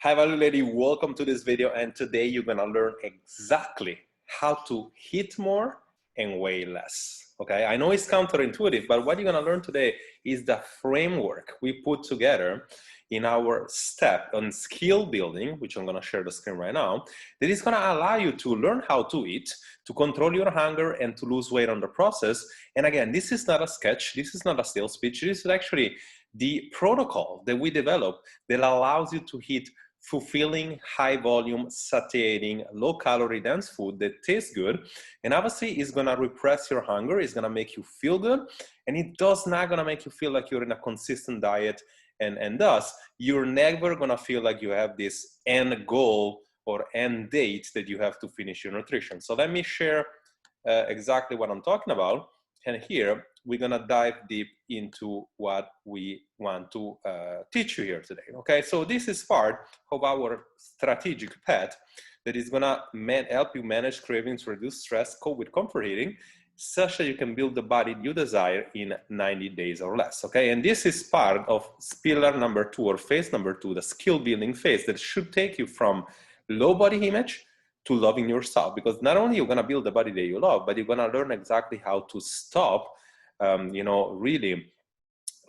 Hi Value Lady, welcome to this video, and today you're gonna learn exactly how to eat more and weigh less. Okay, I know it's counterintuitive, but what you're gonna learn today is the framework we put together in our step on skill building, which I'm gonna share the screen right now, that is gonna allow you to learn how to eat, to control your hunger, and to lose weight on the process. And again, this is not a sketch, this is not a sales pitch, this is actually the protocol that we developed that allows you to eat fulfilling, high volume, satiating, low calorie dense food that tastes good. And obviously it's gonna repress your hunger, it's gonna make you feel good, and it does not gonna make you feel like you're in a consistent diet, and thus you're never gonna feel like you have this end goal or end date that you have to finish your nutrition. So let me share exactly what I'm talking about. And here we're gonna dive deep into what we want to teach you here today. Okay, so this is part of our strategic path that is gonna help you manage cravings, reduce stress, cope with comfort eating, such that you can build the body you desire in 90 days or less. Okay, and this is part of pillar number 2 or phase number 2, the skill building phase that should take you from low body image to loving yourself, because not only you're going to build the body that you love, but you're going to learn exactly how to stop, really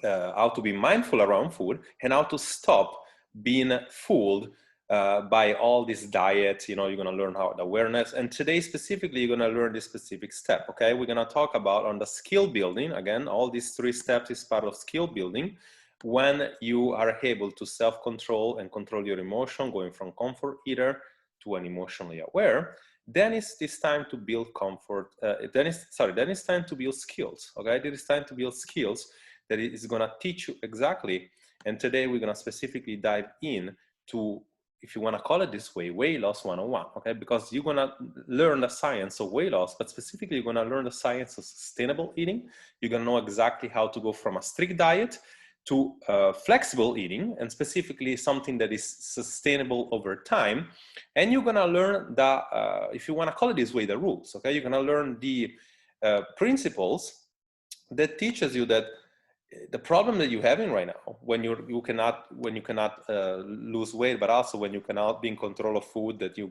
how to be mindful around food, and how to stop being fooled by all this diet. You're going to learn how the awareness. And today specifically, you're going to learn this specific step. Okay, we're going to talk about on the skill building. Again, all these 3 steps is part of skill building. When you are able to self-control and control your emotion, going from comfort eater to an emotionally aware, then it's time to build comfort. Then it's time to build skills. Okay, then it's time to build skills that is going to teach you exactly. And today we're going to specifically dive in to, if you want to call it this way, weight loss 101. Okay, because you're going to learn the science of weight loss, but specifically you're going to learn the science of sustainable eating. You're going to know exactly how to go from a strict diet to flexible eating, and specifically something that is sustainable over time. And you're gonna learn the, if you wanna call it this way, the rules, okay? You're gonna learn the principles that teaches you that the problem that you're having right now, when you cannot lose weight, but also when you cannot be in control of food, that you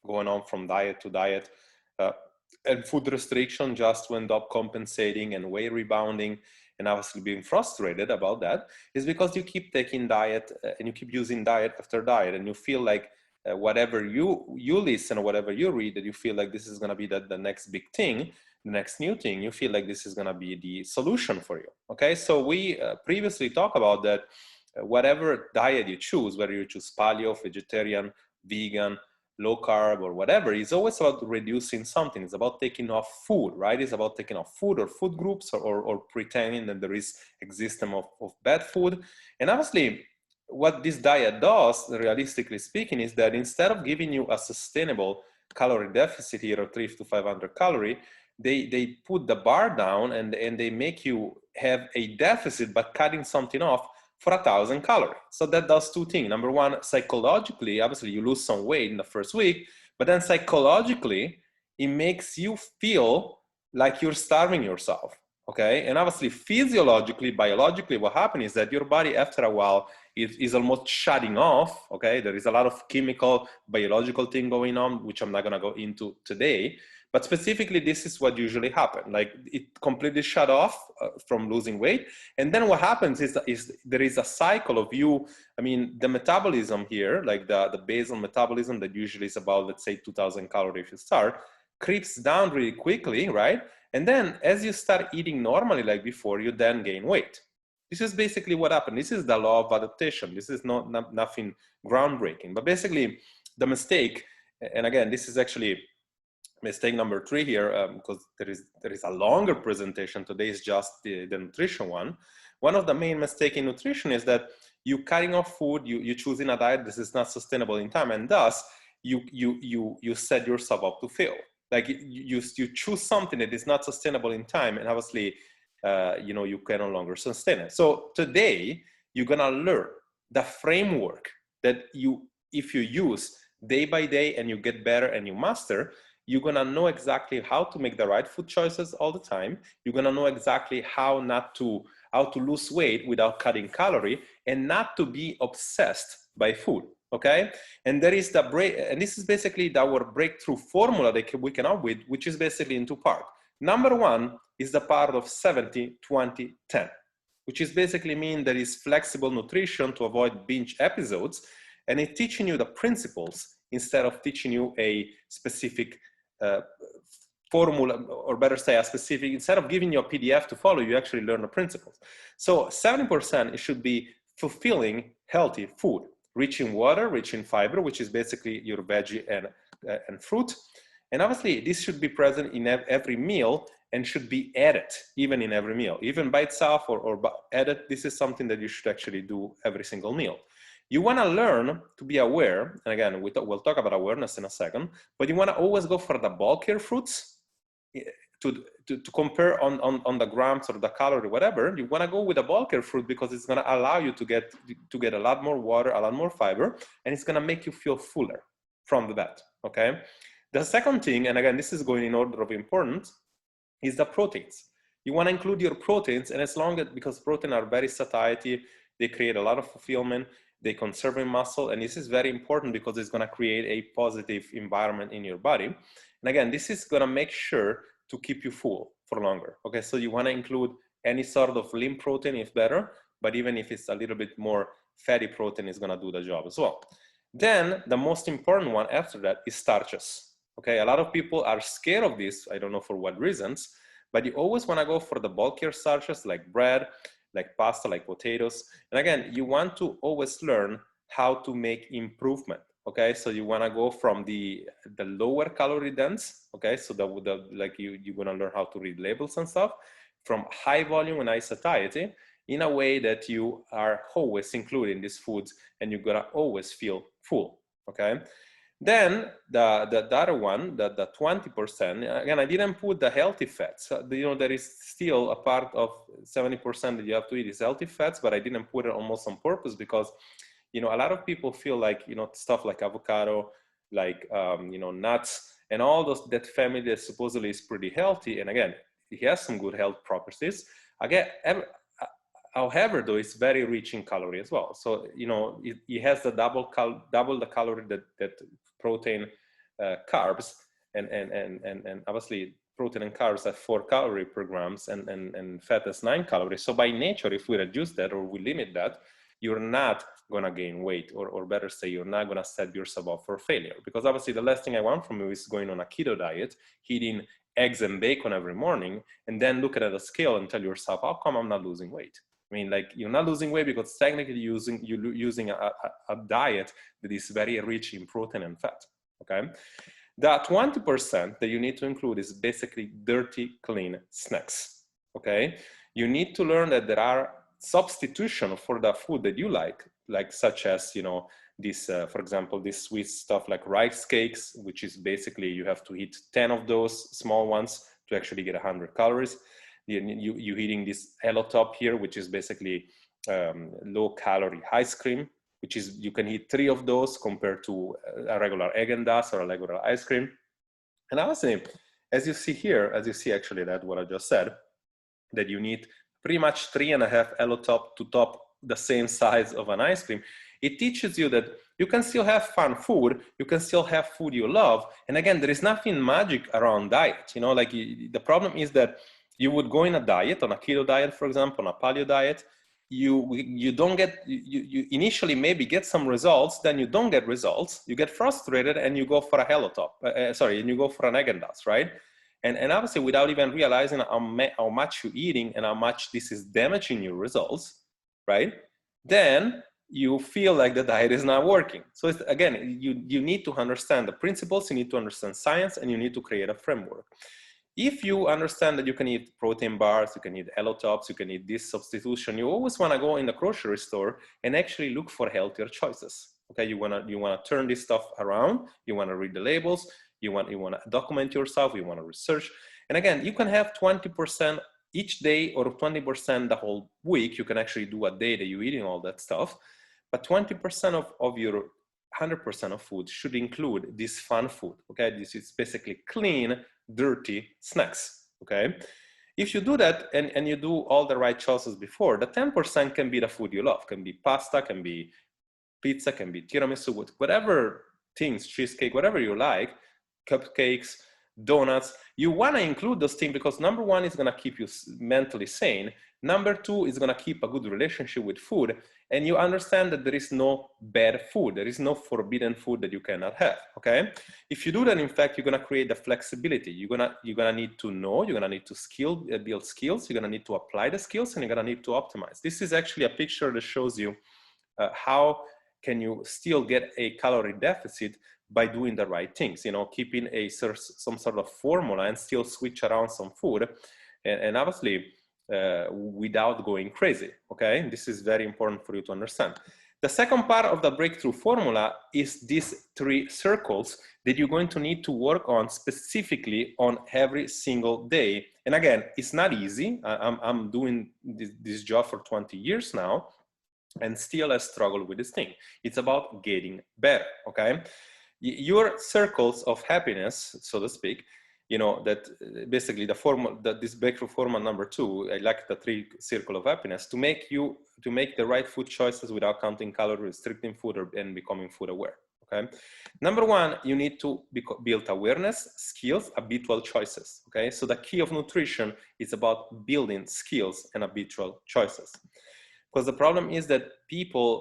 going on from diet to diet, and food restriction just to end up compensating and weight rebounding, and obviously being frustrated about that, is because you keep taking diet and you keep using diet after diet, and you feel like whatever you listen or whatever you read, that you feel like this is going to be the next big thing, the next new thing. You feel like this is going to be the solution for you. Okay, so we previously talked about that whatever diet you choose, whether you choose paleo, vegetarian, vegan, low carb, or whatever, is always about reducing something. It's about taking off food, right? It's about taking off food or food groups, or pretending that there is existence of bad food. And obviously, what this diet does, realistically speaking, is that instead of giving you a sustainable calorie deficit here of 300 to 500 calories, they put the bar down, and they make you have a deficit by cutting something off for 1,000 calories. So that does 2 things. Number one, psychologically, obviously you lose some weight in the first week, but then psychologically, it makes you feel like you're starving yourself. Okay, and obviously physiologically, biologically, what happens is that your body after a while is almost shutting off. Okay, there is a lot of chemical, biological thing going on, which I'm not gonna go into today. But specifically, this is what usually happens. Like, it completely shut off from losing weight. And then what happens is there is a cycle of you, I mean, the metabolism here, like the basal metabolism that usually is about, let's say, 2,000 calories if you start, creeps down really quickly, right? And then as you start eating normally like before, you then gain weight. This is basically what happened. This is the law of adaptation. This is nothing groundbreaking. But basically, the mistake, and again, this is actually mistake number 3 here, because there is a longer presentation. Today is just the nutrition one. One of the main mistakes in nutrition is that you cutting off food, you choosing a diet this is not sustainable in time, and thus you set yourself up to fail. Like, you choose something that is not sustainable in time, and obviously you can no longer sustain it. So today you're gonna learn the framework that if you use day by day and you get better and you master, you're gonna know exactly how to make the right food choices all the time. You're gonna know exactly how to lose weight without cutting calorie, and not to be obsessed by food. okay? And there is and this is basically our breakthrough formula that we came up with, which is basically in two parts. Number one is the part of 70, 20, 10, which is basically mean there is flexible nutrition to avoid binge episodes, and it's teaching you the principles instead of teaching you a specific formula, or better say a specific, instead of giving you a PDF to follow, you actually learn the principles. So 70% it should be fulfilling healthy food, rich in water, rich in fiber, which is basically your veggie and fruit. And obviously this should be present in every meal and should be added even in every meal, even by itself or added. This is something that you should actually do every single meal. You want to learn to be aware, and again, we'll talk about awareness in a second, but you want to always go for the bulkier fruits to compare on the grams or the calorie, whatever. You want to go with a bulkier fruit because it's going to allow you to get a lot more water, a lot more fiber, and it's going to make you feel fuller from that, okay? The second thing, and again, this is going in order of importance, is the proteins. You want to include your proteins, and as long as, because proteins are very satiety, they create a lot of fulfillment, they conserve in muscle, and this is very important because it's going to create a positive environment in your body. And again, this is going to make sure to keep you full for longer. Okay, so you want to include any sort of lean protein if better, but even if it's a little bit more fatty protein, is going to do the job as well. Then the most important one after that is starches. Okay, a lot of people are scared of this. I don't know for what reasons, but you always want to go for the bulkier starches like bread, like pasta, like potatoes. And again, you want to always learn how to make improvement. Okay, so you want to go from the lower calorie dense. Okay, so like you're going to learn how to read labels and stuff, from high volume and high satiety, in a way that you are always including these foods and you're going to always feel full. Okay, then the other one, the 20%, again, I didn't put the healthy fats. You know, there is still a part of 70% that you have to eat is healthy fats, but I didn't put it almost on purpose because, you know, a lot of people feel like, you know, stuff like avocado, like, you know, nuts, and all those, that family that supposedly is pretty healthy. And again, it has some good health properties. Again, however, though, it's very rich in calorie as well. So, you know, it has the double the calorie that protein, carbs, and obviously protein and carbs at 4 calories per grams, and fat is 9 calories. So by nature, if we reduce that or we limit that, you're not gonna gain weight, or better say, you're not gonna set yourself up for failure. Because obviously the last thing I want from you is going on a keto diet, eating eggs and bacon every morning, and then look at a scale and tell yourself, how come I'm not losing weight? I mean, like, you're not losing weight because technically you're using a diet that is very rich in protein and fat, okay? The 20% that you need to include is basically dirty, clean snacks, okay? You need to learn that there are substitution for the food that you like such as, you know, this, for example, this sweet stuff like rice cakes, which is basically you have to eat 10 of those small ones to actually get 100 calories. You're eating this Hello Top here, which is basically low calorie ice cream, which is, you can eat 3 of those compared to a regular Häagen-Dazs or a regular ice cream. And I was saying, as you see here, as you see actually that what I just said, that you need pretty much 3.5 Hello Top to top the same size of an ice cream. It teaches you that you can still have fun food, you can still have food you love. And again, there is nothing magic around diet. You know, like the problem is that you would go in a diet, on a keto diet, for example, on a paleo diet, you don't get, you initially maybe get some results, then you don't get results, you get frustrated, and you go for a Hello Top, and you go for an Häagen-Dazs, right? And obviously, without even realizing how much you're eating and how much this is damaging your results, right? Then you feel like the diet is not working. So it's, again, you need to understand the principles, you need to understand science, and you need to create a framework. If you understand that you can eat protein bars, you can eat Hello Tops, you can eat this substitution, you always want to go in the grocery store and actually look for healthier choices. Okay, you want to turn this stuff around, you want to read the labels, you want to document yourself, you want to research. And again, you can have 20% each day or 20% the whole week. You can actually do a day that you're eating all that stuff. But 20% of your 100% of food should include this fun food. Okay, this is basically clean, dirty snacks. Okay, if you do that and you do all the right choices before, the 10% can be the food you love. Can be pasta, can be pizza, can be tiramisu, whatever things, cheesecake, whatever you like, cupcakes, donuts. You want to include those things because number one is going to keep you mentally sane. Number two is going to keep a good relationship with food. And you understand that there is no bad food. There is no forbidden food that you cannot have, okay? If you do that, in fact, you're going to create the flexibility. You're going to need to know, you're going to need to build skills, you're going to need to apply the skills, and you're going to need to optimize. This is actually a picture that shows you how can you still get a calorie deficit by doing the right things, you know, keeping some sort of formula and still switch around some food, and obviously without going crazy, okay? This is very important for you to understand. The second part of the breakthrough formula is these 3 circles that you're going to need to work on specifically on every single day. And again, it's not easy. I'm doing this job for 20 years now, and still I struggle with this thing. It's about getting better, okay? Your circles of happiness, so to speak, you know, that basically the formula, this breakthrough formula number 2, I like the 3 circle of happiness, to make the right food choices without counting calories, restricting food, and becoming food aware, okay? Number 1, you need to build awareness, skills, habitual choices, okay? So the key of nutrition is about building skills and habitual choices. Because the problem is that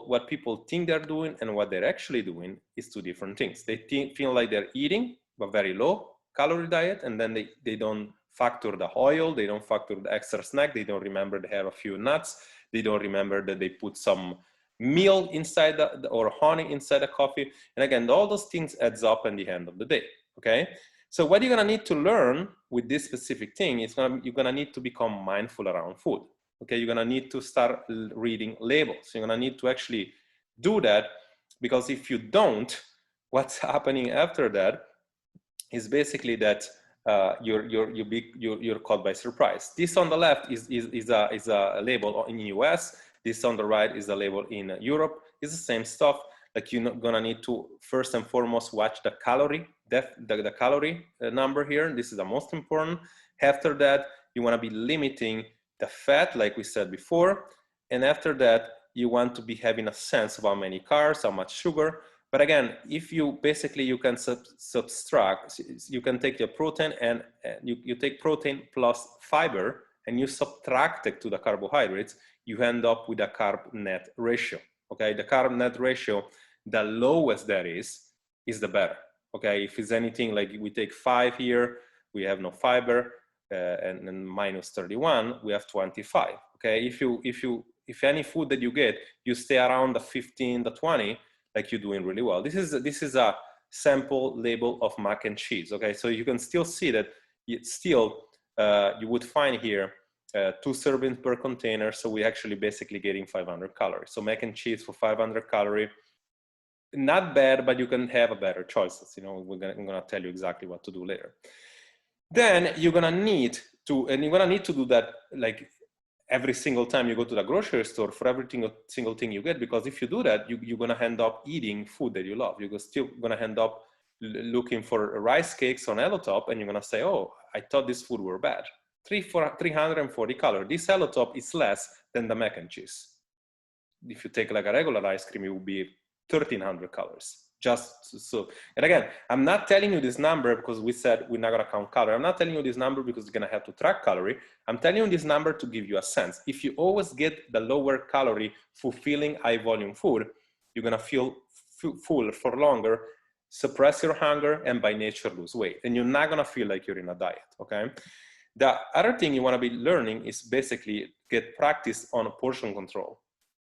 what people think they're doing and what they're actually doing is 2 different things. They feel like they're eating, but very low calorie diet, and then they don't factor the oil, they don't factor the extra snack, they don't remember they have a few nuts, they don't remember that they put some meal inside or honey inside the coffee. And again, all those things adds up in the end of the day, okay? So what you're gonna need to learn with this specific thing is you're gonna need to become mindful around food. Okay, you're gonna need to start reading labels. You're gonna need to actually do that, because if you don't, what's happening after that is basically that you're caught by surprise. This on the left is a label in the US. This on the right is a label in Europe. It's the same stuff. Like you're gonna need to first and foremost watch the calorie, the calorie number here. This is the most important. After that, you wanna be limiting the fat, like we said before. And after that, you want to be having a sense of how many carbs, how much sugar. But again, if you basically, you can subtract, you can take your protein and you take protein plus fiber and you subtract it to the carbohydrates, you end up with a carb net ratio, okay? The carb net ratio, the lowest that is the better, okay? If it's anything like we take 5 here, we have no fiber, and then minus 31, we have 25, okay? If any food that you get, you stay around the 15, the 20, like you're doing really well. This is a sample label of mac and cheese, okay? So you can still see that you would find here 2 servings per container. So we're actually basically getting 500 calories. So mac and cheese for 500 calories, not bad, but you can have a better choices. You know, I'm gonna tell you exactly what to do later. Then you're gonna need to do that like every single time you go to the grocery store for every single thing you get, because if you do that, you're gonna end up eating food that you love. You're still gonna end up looking for rice cakes on Hello Top, and you're gonna say, oh, I thought this food were bad. 340 calories. This Hello Top is less than the mac and cheese. If you take like a regular ice cream, it would be 1,300 calories. Just so, and again, I'm not telling you this number because we said we're not gonna count calorie. I'm not telling you this number because you're gonna have to track calorie. I'm telling you this number to give you a sense. If you always get the lower calorie, fulfilling high volume food, you're gonna feel full for longer, suppress your hunger, and by nature lose weight. And you're not gonna feel like you're in a diet, okay? The other thing you wanna be learning is basically get practice on portion control.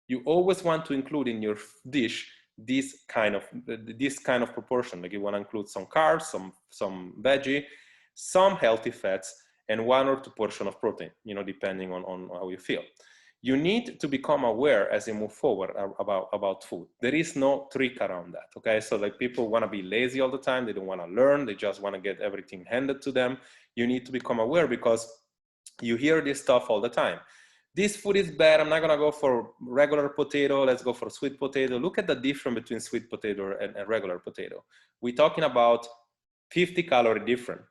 You always want to include in your dish this kind of proportion. Like you want to include some carbs, some veggie, some healthy fats, and 1 or 2 portions of protein, you know, depending on how you feel. You need to become aware as you move forward about food. There is no trick around that, okay? So like people want to be lazy all the time. They don't want to learn. They just want to get everything handed to them. You need to become aware because you hear this stuff all the time. This food is bad, I'm not gonna go for regular potato, let's go for sweet potato. Look at the difference between sweet potato and regular potato. We're talking about 50 calorie difference,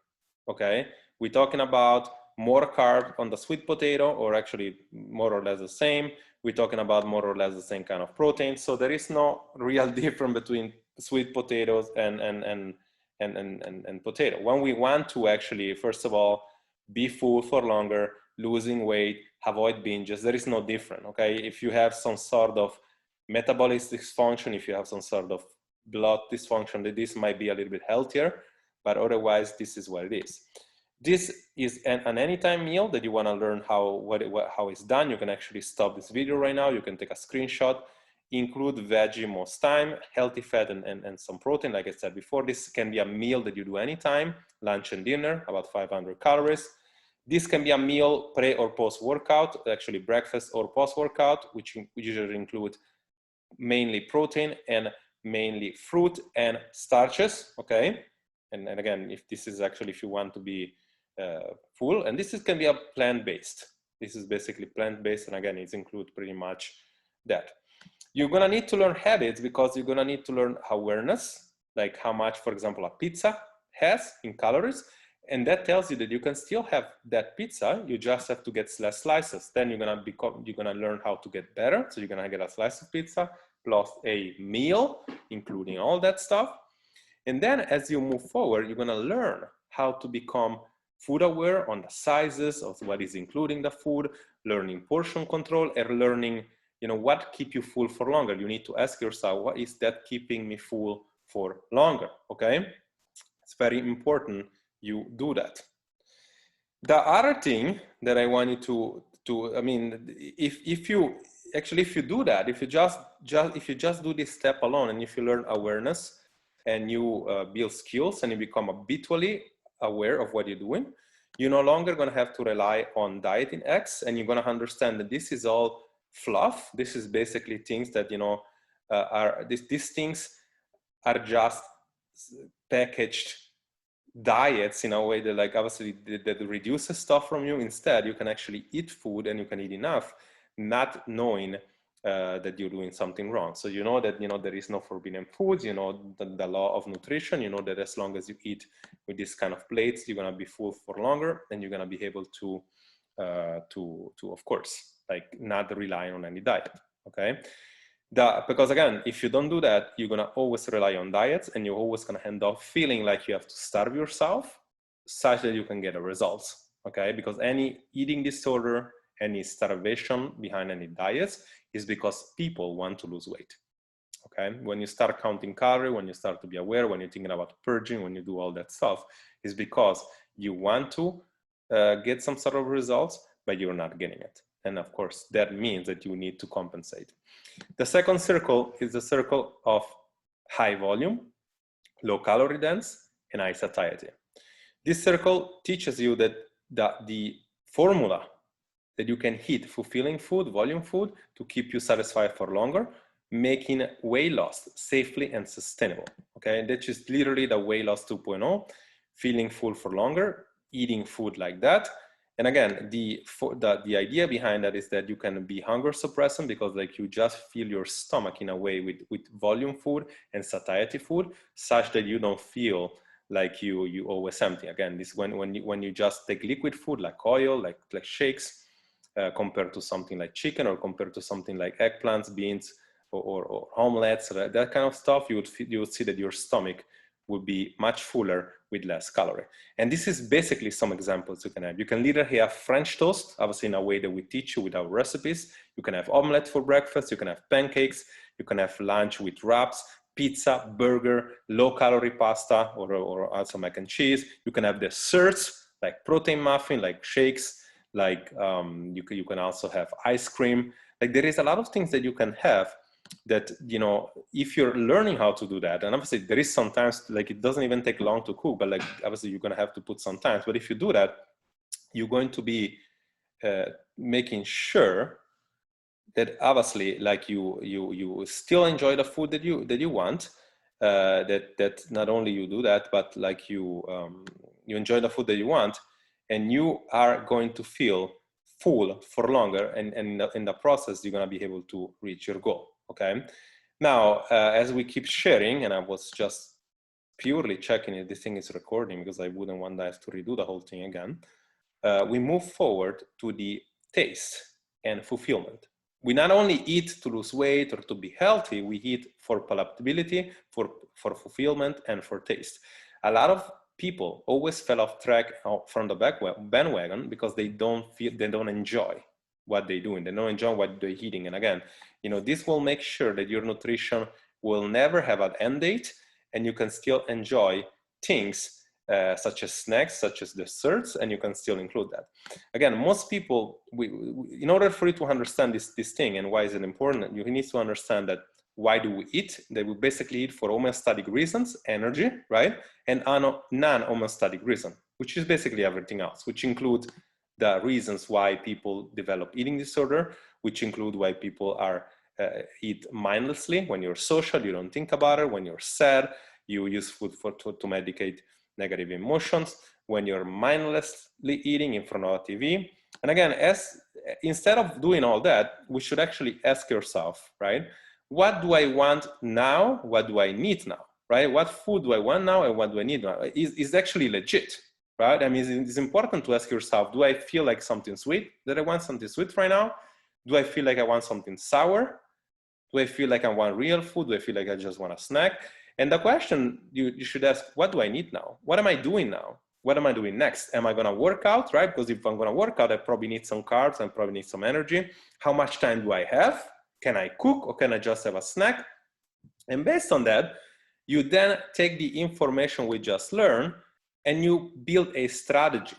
okay? We're talking about more carb on the sweet potato, or actually more or less the same. We're talking about more or less the same kind of protein. So there is no real difference between sweet potatoes and potato. When we want to actually, first of all, be full for longer, losing weight, avoid binges, there is no difference, okay? If you have some sort of metabolic dysfunction, if you have some sort of blood dysfunction, this might be a little bit healthier, but otherwise this is what it is. This is an anytime meal that you want to learn how it's done. You can actually stop this video right now. You can take a screenshot, include veggie most time, healthy fat and some protein. Like I said before, this can be a meal that you do anytime, lunch and dinner, about 500 calories. This can be a meal pre or post workout, actually breakfast or post workout, which usually include mainly protein and mainly fruit and starches, okay? And again, if this is actually, if you want to be full, and this can be a plant-based. This is basically plant-based, and again, it includes pretty much that. You're gonna need to learn habits because you're gonna need to learn awareness, like how much, for example, a pizza has in calories, and that tells you that you can still have that pizza. You just have to get less slices. Then you're gonna learn how to get better. So you're gonna get a slice of pizza plus a meal, including all that stuff. And then as you move forward, you're gonna learn how to become food aware on the sizes of what is including the food, learning portion control, and learning, you know, what keep you full for longer. You need to ask yourself, what is that keeping me full for longer, okay? It's very important you do that. The other thing that I want you to I mean, if you do that, if you just do this step alone, and if you learn awareness and you build skills and you become habitually aware of what you're doing, you're no longer going to have to rely on dieting X, and you're going to understand that this is all fluff. This is basically things that, you know, these things are just packaged diets in a way that, like, obviously that reduces stuff from you. Instead, you can actually eat food, and you can eat enough, not knowing that you're doing something wrong. So you know that, you know, there is no forbidden foods, you know, the law of nutrition, you know that as long as you eat with this kind of plates, you're gonna be full for longer, and you're gonna be able to of course, like, not rely on any diet, okay? Because again, if you don't do that, you're gonna always rely on diets, and you're always gonna end up feeling like you have to starve yourself such that you can get the results, okay? Because any eating disorder, any starvation behind any diets is because people want to lose weight, okay? When you start counting calories, when you start to be aware, when you're thinking about purging, when you do all that stuff, is because you want to get some sort of results, but you're not getting it. And of course, that means that you need to compensate. The second circle is the circle of high volume, low calorie dense, and high satiety. This circle teaches you that the formula that you can hit fulfilling food, volume food, to keep you satisfied for longer, making weight loss safely and sustainable, okay? That is literally the weight loss 2.0, feeling full for longer, eating food like that. And again, the idea behind that is that you can be hunger suppressant, because, like, you just fill your stomach in a way with volume food and satiety food, such that you don't feel like you always empty. Again, this when you just take liquid food like oil, like shakes, compared to something like chicken, or compared to something like eggplants, beans, or omelets, that kind of stuff, you would see that your stomach would be much fuller with less calorie. And this is basically some examples you can have. You can literally have French toast, obviously in a way that we teach you with our recipes. You can have omelette for breakfast. You can have pancakes. You can have lunch with wraps, pizza, burger, low-calorie pasta, or also mac and cheese. You can have desserts like protein muffin, like shakes, like you can also have ice cream. Like, there is a lot of things that you can have that, you know, if you're learning how to do that, and obviously there is sometimes, like, it doesn't even take long to cook, but, like, obviously you're going to have to put some time. But if you do that, you're going to be making sure that, obviously, like, you still enjoy the food that you want, that not only you do that, but, like, you enjoy the food that you want, and you are going to feel full for longer, and in the process, you're going to be able to reach your goal, okay? Now, as we keep sharing, and I was just purely checking if this thing is recording, because I wouldn't want to have to redo the whole thing again. we move forward to the taste and fulfillment. We not only eat to lose weight or to be healthy, we eat for palatability, for fulfillment, and for taste. A lot of people always fell off track from the bandwagon because they don't enjoy what they're doing. They don't enjoy what they're eating. And again, you know, this will make sure that your nutrition will never have an end date, and you can still enjoy things such as snacks, such as desserts, and you can still include that. Again, most people, in order for you to understand this thing and why is it important, you need to understand that why do we eat? That we basically eat for homeostatic reasons, energy, right? And non-homeostatic reason, which is basically everything else, which include the reasons why people develop eating disorder, which include why people are eat mindlessly. When you're social, you don't think about it. When you're sad, you use food to medicate negative emotions. When you're mindlessly eating in front of a TV. And again, instead of doing all that, we should actually ask yourself, right? What do I want now? What do I need now, right? What food do I want now and what do I need now? Is actually legit, right? I mean, it's important to ask yourself, do I feel like something sweet? That I want something sweet right now? Do I feel like I want something sour? Do I feel like I want real food? Do I feel like I just want a snack? And the question you should ask, what do I need now? What am I doing now? What am I doing next? Am I gonna work out, right? Because if I'm gonna work out, I probably need some carbs, I probably need some energy. How much time do I have? Can I cook or can I just have a snack? And based on that, you then take the information we just learned and you build a strategy.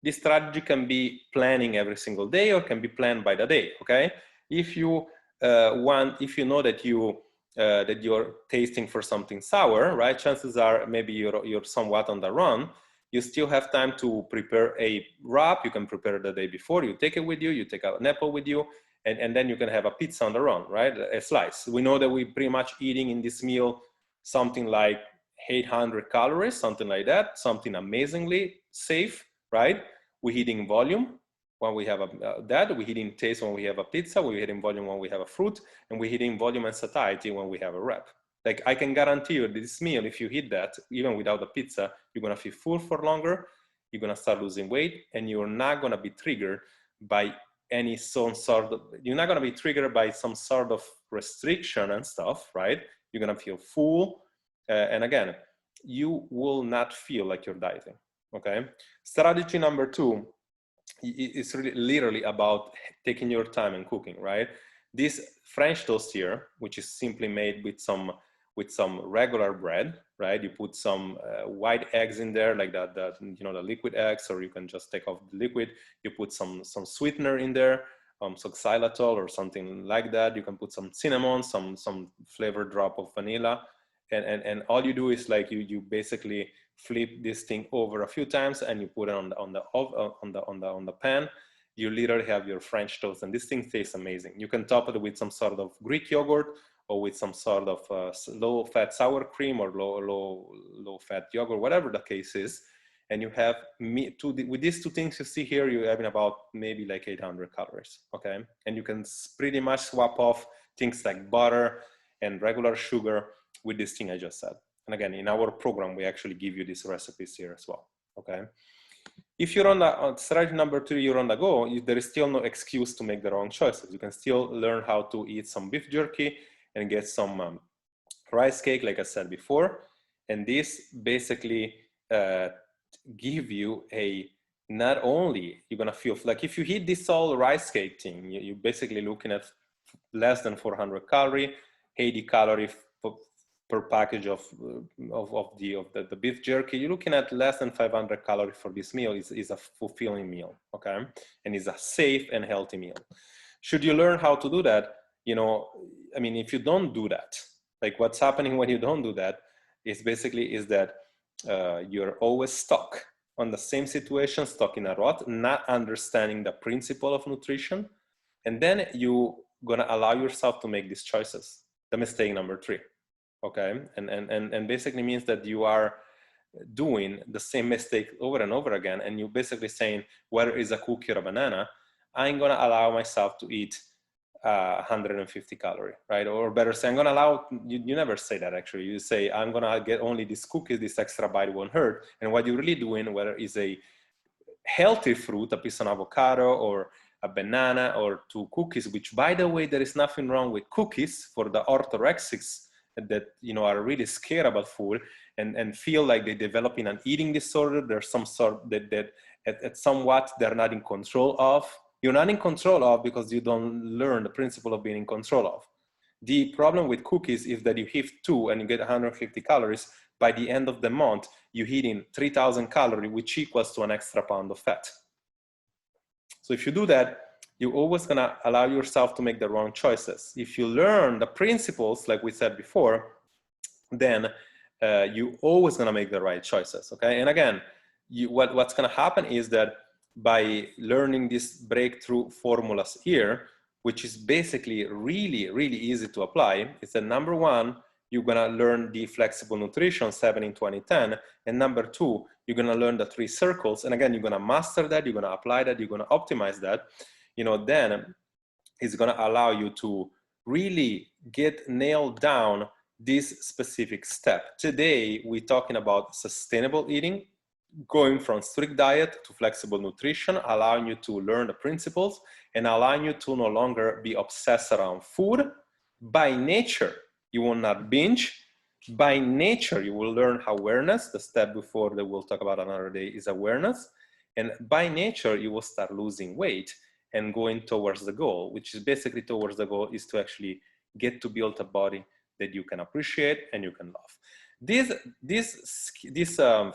This strategy can be planning every single day or can be planned by the day, okay? If you if you know that you're tasting for something sour, right? Chances are maybe you're somewhat on the run. You still have time to prepare a wrap. You can prepare the day before. You take it with you. You take an apple with you, and then you can have a pizza on the run, right? A slice. We know that we're pretty much eating in this meal something like 800 calories, something like that. Something amazingly safe, right? We're eating volume when we have that, we hit in taste when we have a pizza, we hit in volume when we have a fruit, and we hit in volume and satiety when we have a wrap. Like I can guarantee you this meal, if you hit that, even without the pizza, you're gonna feel full for longer, you're gonna start losing weight, and you're not gonna be triggered by you're not gonna be triggered by some sort of restriction and stuff, right? You're gonna feel full, and again, you will not feel like you're dieting, okay? Strategy number 2, it's really literally about taking your time and cooking, right? This French toast here, which is simply made with some regular bread, right? You put some white eggs in there, like the liquid eggs, or you can just take off the liquid. You put some sweetener in there, some xylitol or something like that. You can put some cinnamon, some flavor drop of vanilla, and all you do is like you basically flip this thing over a few times and you put it on the pan. You literally have your French toast, and this thing tastes amazing. You can top it with some sort of Greek yogurt or with some sort of low-fat sour cream or low-fat yogurt, whatever the case is. And you have with these two things you see here, you're having about maybe like 800 calories, okay? And you can pretty much swap off things like butter and regular sugar with this thing I just said. And again, in our program, we actually give you these recipes here as well, okay? If you're on strategy number 3, you're on the go, there is still no excuse to make the wrong choices. You can still learn how to eat some beef jerky and get some rice cake, like I said before. And this basically give you not only you're gonna feel like if you eat this all rice cake thing, you're basically looking at less than 400 calorie, 80 calorie per package of the beef jerky. You're looking at less than 500 calories for this meal. Is a fulfilling meal, okay? And it's a safe and healthy meal. Should you learn how to do that? I mean, if you don't do that, like what's happening when you don't do that is that you're always stuck on the same situation, stuck in a rut, not understanding the principle of nutrition. And then you're gonna allow yourself to make these choices. The mistake number 3. Okay, and basically means that you are doing the same mistake over and over again, and you're basically saying, whether it's a cookie or a banana, I'm gonna allow myself to eat 150 calorie, right? Or better say, I'm gonna allow, you never say that actually, you say, I'm gonna get only these cookies, this extra bite won't hurt. And what you're really doing, whether it's a healthy fruit, a piece of avocado or a banana or 2 cookies, which by the way, there is nothing wrong with cookies for the orthorexics that, you know, are really scared about food and feel like they're developing an eating disorder. There's some sort that at somewhat they're not in control of. You're not in control of because you don't learn the principle of being in control of. The problem with cookies is that you hit 2 and you get 150 calories. By the end of the month, you're eating 3,000 calories, which equals to an extra pound of fat. So if you do that, you're always gonna allow yourself to make the wrong choices. If you learn the principles, like we said before, then you're always gonna make the right choices, okay? And again, what's gonna happen is that by learning these breakthrough formulas here, which is basically really, really easy to apply, is that number 1, you're gonna learn the flexible nutrition 70-20-10, and number 2, you're gonna learn the 3 circles, and again, you're gonna master that, you're gonna apply that, you're gonna optimize that, you know, then it's gonna allow you to really get nailed down this specific step. Today, we're talking about sustainable eating, going from strict diet to flexible nutrition, allowing you to learn the principles and allowing you to no longer be obsessed around food. By nature, you will not binge. By nature, you will learn awareness. The step before that we'll talk about another day is awareness. And by nature, you will start losing weight and going towards the goal, which is basically towards the goal is to actually get to build a body that you can appreciate and you can love. This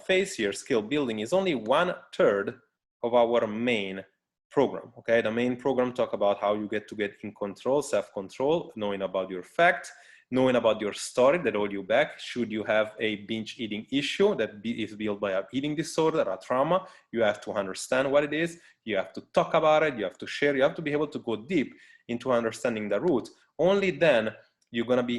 phase here, skill building, is only 1/3 of our main program, okay? The main program talk about how you get in control, self-control, knowing about your fact, knowing about your story that hold you back. Should you have a binge eating issue that is built by an eating disorder, a trauma, you have to understand what it is, you have to talk about it, you have to share, you have to be able to go deep into understanding the root. Only then you're gonna be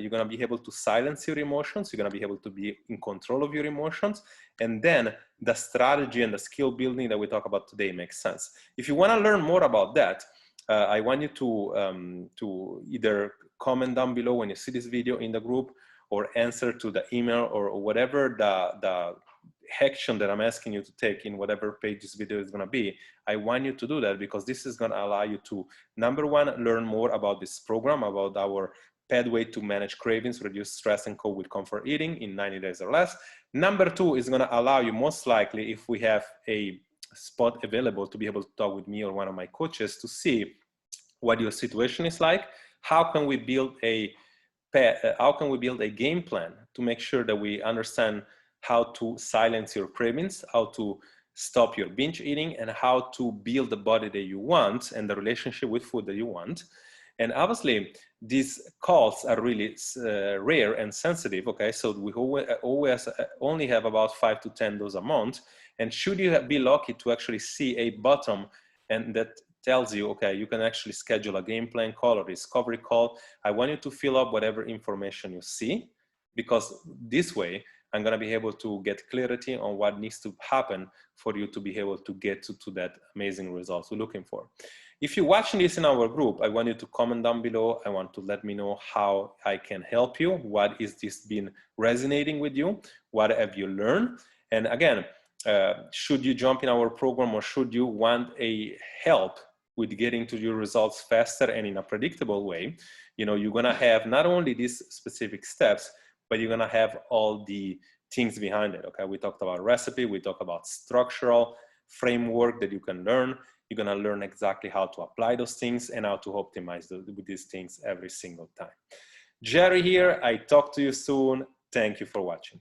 you're gonna be able to silence your emotions, you're gonna be able to be in control of your emotions, and then the strategy and the skill building that we talk about today makes sense. If you wanna learn more about that, I want you to either comment down below when you see this video in the group, or answer to the email, or whatever the action that I'm asking you to take in whatever page this video is going to be. I want you to do that because this is going to allow you to, number 1, learn more about this program, about our pathway to manage cravings, reduce stress, and cope with comfort eating in 90 days or less. Number 2 is going to allow you, most likely, if we have a spot available, to be able to talk with me or one of my coaches to see what your situation is like. How can we build a game plan to make sure that we understand how to silence your cravings, how to stop your binge eating, and how to build the body that you want and the relationship with food that you want. And obviously, these calls are really rare and sensitive, okay? So we always only have about 5 to 10 those a month. And should you be lucky to actually see a button and that tells you, okay, you can actually schedule a game plan call or discovery call, I want you to fill up whatever information you see, because this way, I'm gonna be able to get clarity on what needs to happen for you to be able to get to that amazing results we're looking for. If you're watching this in our group, I want you to comment down below. I want to let me know how I can help you. What is this been resonating with you? What have you learned? And again, should you jump in our program, or should you want a help with getting to your results faster and in a predictable way, you know, you're gonna have not only these specific steps, but you're gonna have all the things behind it, okay? We talked about recipe, we talked about structural framework that you can learn. You're gonna learn exactly how to apply those things and how to optimize with these things every single time. Jerry here, I talk to you soon. Thank you for watching.